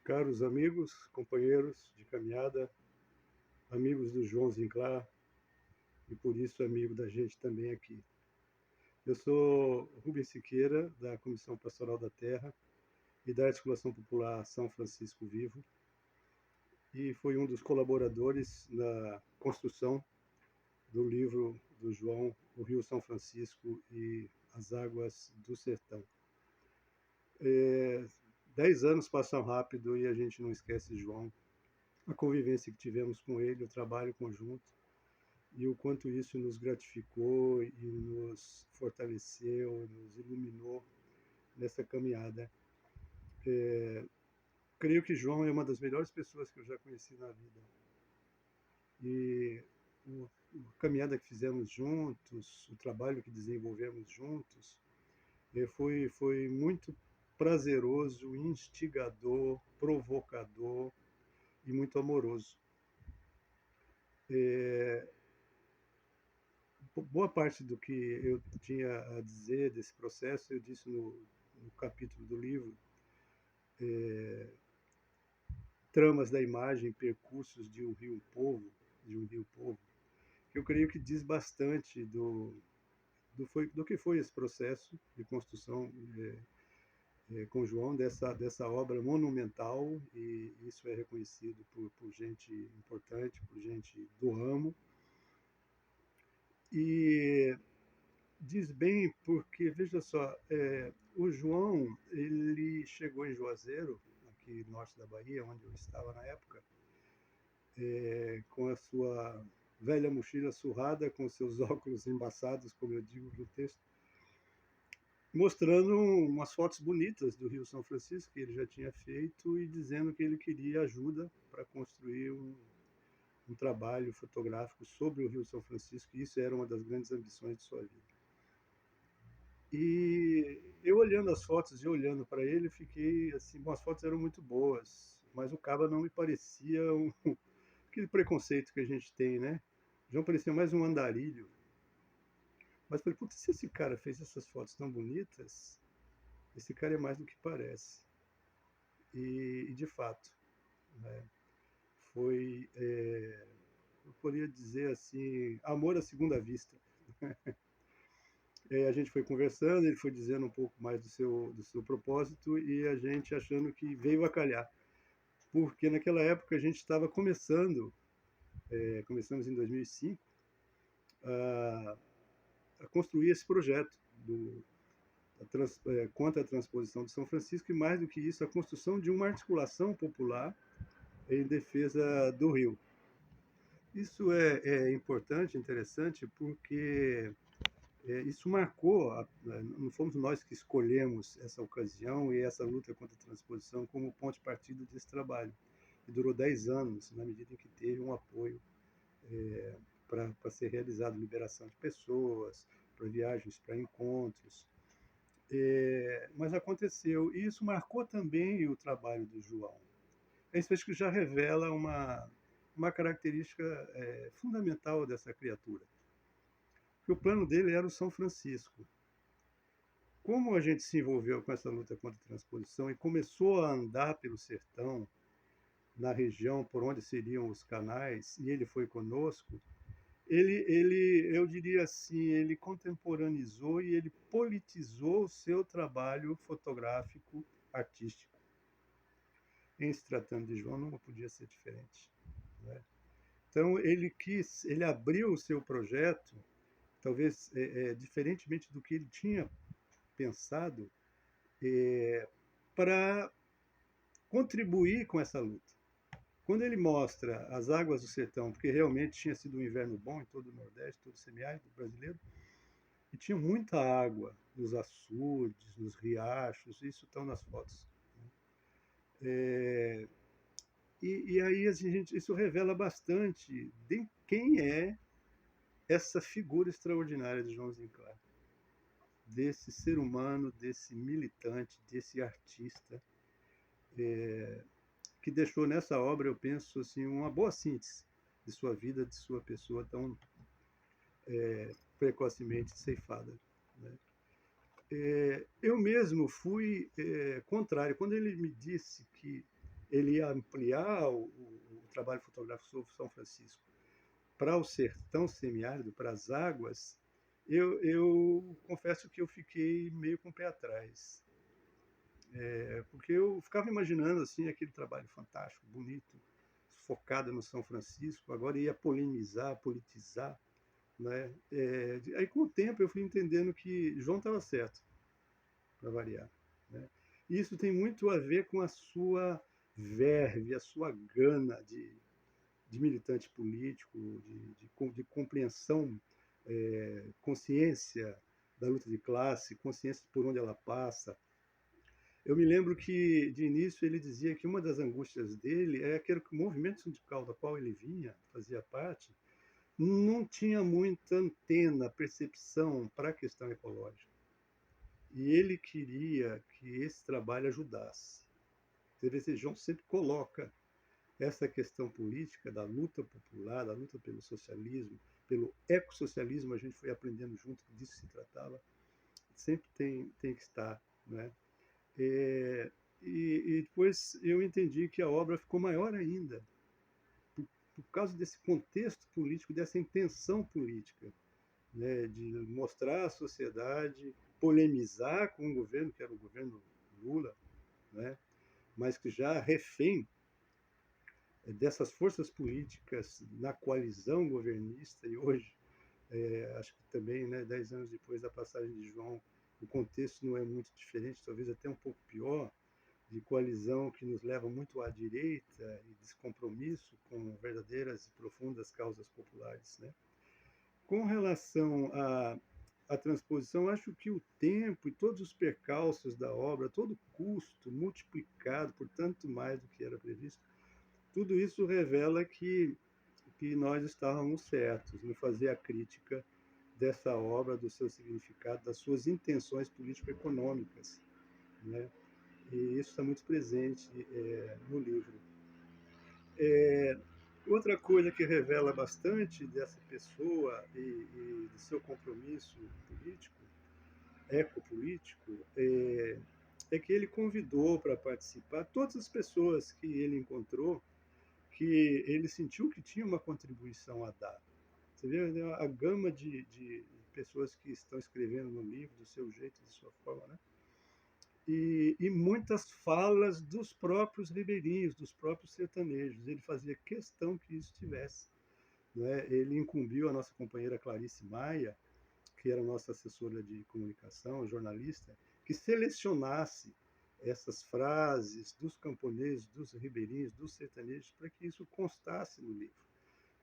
Caros amigos, companheiros de caminhada, amigos do João Zinclar e por isso amigo da gente também aqui. Eu sou Rubens Siqueira, da Comissão Pastoral da Terra e da Articulação Popular São Francisco Vivo, e fui um dos colaboradores na construção do livro do João, O Rio São Francisco e as Águas do Sertão. 10 anos passam rápido e a gente não esquece João, a convivência que tivemos com ele, o trabalho conjunto e o quanto isso nos gratificou e nos fortaleceu, nos iluminou nessa caminhada. Creio que João é uma das melhores pessoas que eu já conheci na vida. E a caminhada que fizemos juntos, o trabalho que desenvolvemos juntos, foi muito prazeroso, instigador, provocador e muito amoroso. Boa parte do que eu tinha a dizer desse processo eu disse no capítulo do livro, Tramas da Imagem, Percursos de um Rio Povo, que eu creio que diz bastante do que foi esse processo de construção com João, dessa obra monumental, e isso é reconhecido por gente importante, por gente do ramo. E diz bem porque, veja só, o João, ele chegou em Juazeiro, aqui no norte da Bahia, onde eu estava na época, com a sua velha mochila surrada, com seus óculos embaçados, como eu digo no texto, mostrando umas fotos bonitas do Rio São Francisco que ele já tinha feito e dizendo que ele queria ajuda para construir um trabalho fotográfico sobre o Rio São Francisco, e isso era uma das grandes ambições de sua vida. E eu olhando as fotos e olhando para ele, fiquei assim, bom, as fotos eram muito boas, mas o Caba não me parecia aquele preconceito que a gente tem, né? João parecia mais um andarilho. Mas falei, putz, se esse cara fez essas fotos tão bonitas, esse cara é mais do que parece. E de fato, né, foi, eu poderia dizer assim, amor à segunda vista. A gente foi conversando, ele foi dizendo um pouco mais do seu propósito e a gente achando que veio a calhar. Porque naquela época a gente estava começamos em 2005, a construir esse projeto contra a transposição de São Francisco, e mais do que isso, a construção de uma articulação popular em defesa do Rio. Isso é importante, interessante, porque isso marcou, não fomos nós que escolhemos essa ocasião e essa luta contra a transposição como ponto de partida desse trabalho. E durou 10 anos, na medida em que teve um apoio para ser realizado, liberação de pessoas, para viagens, para encontros. Mas aconteceu, e isso marcou também o trabalho do João. Isso acho que já revela uma característica fundamental dessa criatura. Que o plano dele era o São Francisco. Como a gente se envolveu com essa luta contra a transposição e começou a andar pelo sertão, na região por onde seriam os canais, e ele foi conosco, eu diria assim, ele contemporaneizou e ele politizou o seu trabalho fotográfico artístico. Em se tratando de João, não podia ser diferente, né? Então ele abriu o seu projeto, talvez diferentemente do que ele tinha pensado, para contribuir com essa luta. Quando ele mostra as águas do sertão, porque realmente tinha sido um inverno bom em todo o Nordeste, todo o semiárido brasileiro, e tinha muita água nos açudes, nos riachos, isso estão nas fotos. E aí isso revela bastante de quem é essa figura extraordinária de João Zinclar, desse ser humano, desse militante, desse artista, que deixou nessa obra, eu penso assim, uma boa síntese de sua vida, de sua pessoa tão precocemente ceifada, né? Eu mesmo fui contrário. Quando ele me disse que ele ia ampliar o trabalho fotográfico sobre São Francisco para o sertão semiárido, para as águas, eu confesso que eu fiquei meio com o pé atrás. Porque eu ficava imaginando assim aquele trabalho fantástico, bonito, focado no São Francisco, agora ia polemizar, politizar, né? Aí com o tempo eu fui entendendo que João estava certo, para variar, né? E isso tem muito a ver com a sua verve, a sua gana de militante político, de compreensão, consciência da luta de classe, consciência por onde ela passa. Eu me lembro que, de início, ele dizia que uma das angústias dele é aquele que o movimento sindical do qual ele vinha, fazia parte, não tinha muita antena, percepção para a questão ecológica. E ele queria que esse trabalho ajudasse. Você vê, João sempre coloca essa questão política da luta popular, da luta pelo socialismo, pelo ecossocialismo, a gente foi aprendendo junto que disso se tratava, sempre tem que estar, né? É, e depois eu entendi que a obra ficou maior ainda, por causa desse contexto político, dessa intenção política, né, de mostrar à sociedade, polemizar com o governo, que era o governo Lula, né, mas que já refém dessas forças políticas na coalizão governista, e hoje, acho que também, né, 10 anos depois da passagem de João, o contexto não é muito diferente, talvez até um pouco pior, de coalizão que nos leva muito à direita e descompromisso com verdadeiras e profundas causas populares, né? Com relação à transposição, acho que o tempo e todos os percalços da obra, todo o custo multiplicado por tanto mais do que era previsto, tudo isso revela que nós estávamos certos no fazer a crítica dessa obra, do seu significado, das suas intenções político-econômicas, né? E isso está muito presente no livro. Outra coisa que revela bastante dessa pessoa e de seu compromisso político, ecopolítico, é que ele convidou para participar todas as pessoas que ele encontrou, que ele sentiu que tinha uma contribuição a dar. Você vê, né, a gama de pessoas que estão escrevendo no livro, do seu jeito, de sua forma, né? E muitas falas dos próprios ribeirinhos, dos próprios sertanejos. Ele fazia questão que isso tivesse, né? Ele incumbiu a nossa companheira Clarice Maia, que era nossa assessora de comunicação, jornalista, que selecionasse essas frases dos camponeses, dos ribeirinhos, dos sertanejos, para que isso constasse no livro.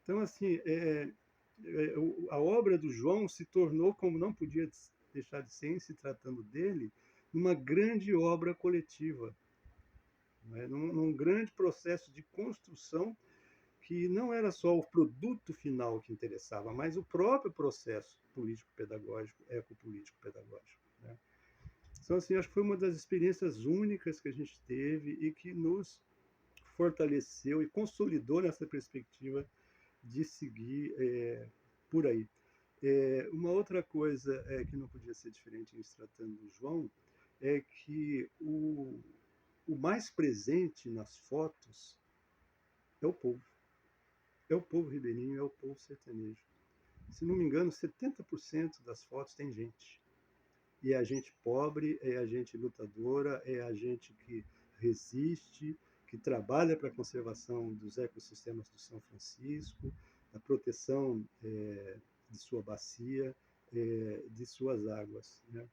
Então, assim, a obra do João se tornou, como não podia deixar de ser, em se tratando dele, uma grande obra coletiva, né? Num grande processo de construção que não era só o produto final que interessava, mas o próprio processo político-pedagógico, ecopolítico-pedagógico, né? Então, assim, acho que foi uma das experiências únicas que a gente teve e que nos fortaleceu e consolidou nessa perspectiva de seguir por aí. Uma outra coisa que não podia ser diferente em se tratando do João é que o mais presente nas fotos é o povo. É o povo ribeirinho, é o povo sertanejo. Se não me engano, 70% das fotos tem gente. E é a gente pobre, é a gente lutadora, é a gente que resiste, que trabalha para a conservação dos ecossistemas do São Francisco, a proteção de sua bacia, de suas águas, né?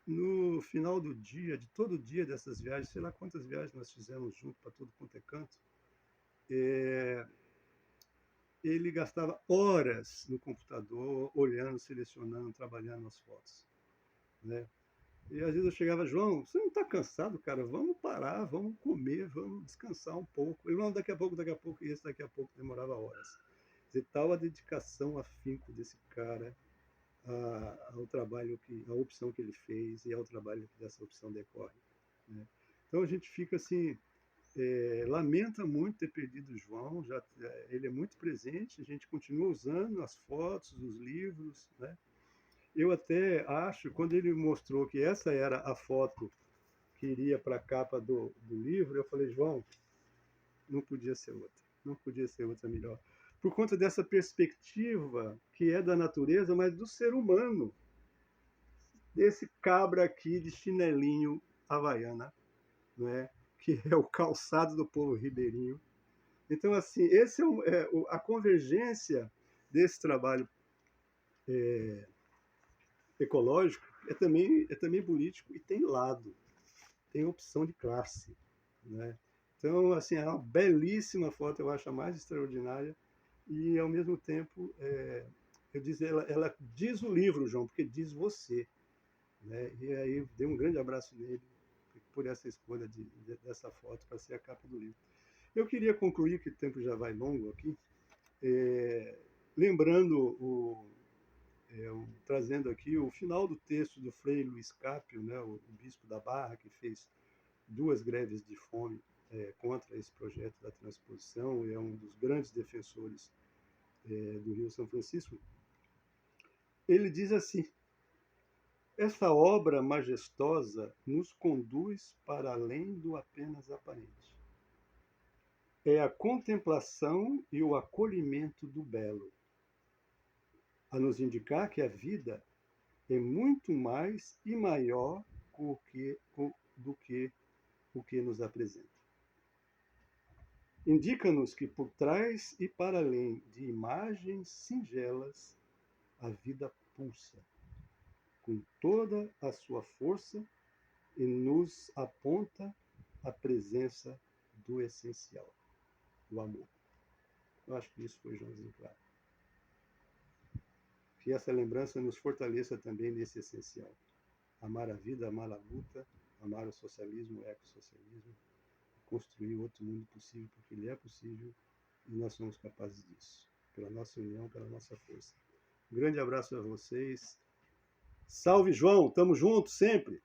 No final do dia, de todo dia dessas viagens, sei lá quantas viagens nós fizemos junto para tudo quanto é canto, ele gastava horas no computador, olhando, selecionando, trabalhando as fotos, né? E às vezes eu chegava, João, você não está cansado, cara? Vamos parar, vamos comer, vamos descansar um pouco. Eu não, daqui a pouco, e esse daqui a pouco demorava horas. Quer dizer, tal a dedicação, afinco desse cara ao trabalho, a opção que ele fez e ao trabalho que dessa opção decorre, né? Então a gente fica assim, lamenta muito ter perdido o João, ele é muito presente, a gente continua usando as fotos, os livros, né? Eu até acho, quando ele mostrou que essa era a foto que iria para a capa do livro, eu falei, João, não podia ser outra, não podia ser outra melhor. Por conta dessa perspectiva que é da natureza, mas do ser humano, desse cabra aqui de chinelinho havaiana, não é? Que é o calçado do povo ribeirinho. Então, assim, esse a convergência desse trabalho ecológico é também político e tem lado, tem opção de classe, né? Então, assim, é uma belíssima foto, eu acho a mais extraordinária e, ao mesmo tempo, eu diz, ela diz o livro, João, porque diz você, né? E aí dei um grande abraço nele por essa escolha dessa foto para ser a capa do livro. Eu queria concluir, que o tempo já vai longo aqui, lembrando trazendo aqui o final do texto do Frei Luiz Cápio, né, o bispo da Barra, que fez 2 greves de fome contra esse projeto da transposição, e é um dos grandes defensores do Rio São Francisco. Ele diz assim: essa obra majestosa nos conduz para além do apenas aparente. É a contemplação e o acolhimento do belo, a nos indicar que a vida é muito mais e maior do que o que nos apresenta. Indica-nos que por trás e para além de imagens singelas, a vida pulsa com toda a sua força e nos aponta a presença do essencial, do amor. Eu acho que isso foi Joãozinho claro. Que essa lembrança nos fortaleça também nesse essencial. Amar a vida, amar a luta, amar o socialismo, o ecossocialismo, construir outro mundo possível, porque ele é possível e nós somos capazes disso, pela nossa união, pela nossa força. Um grande abraço a vocês. Salve, João! Tamo junto sempre!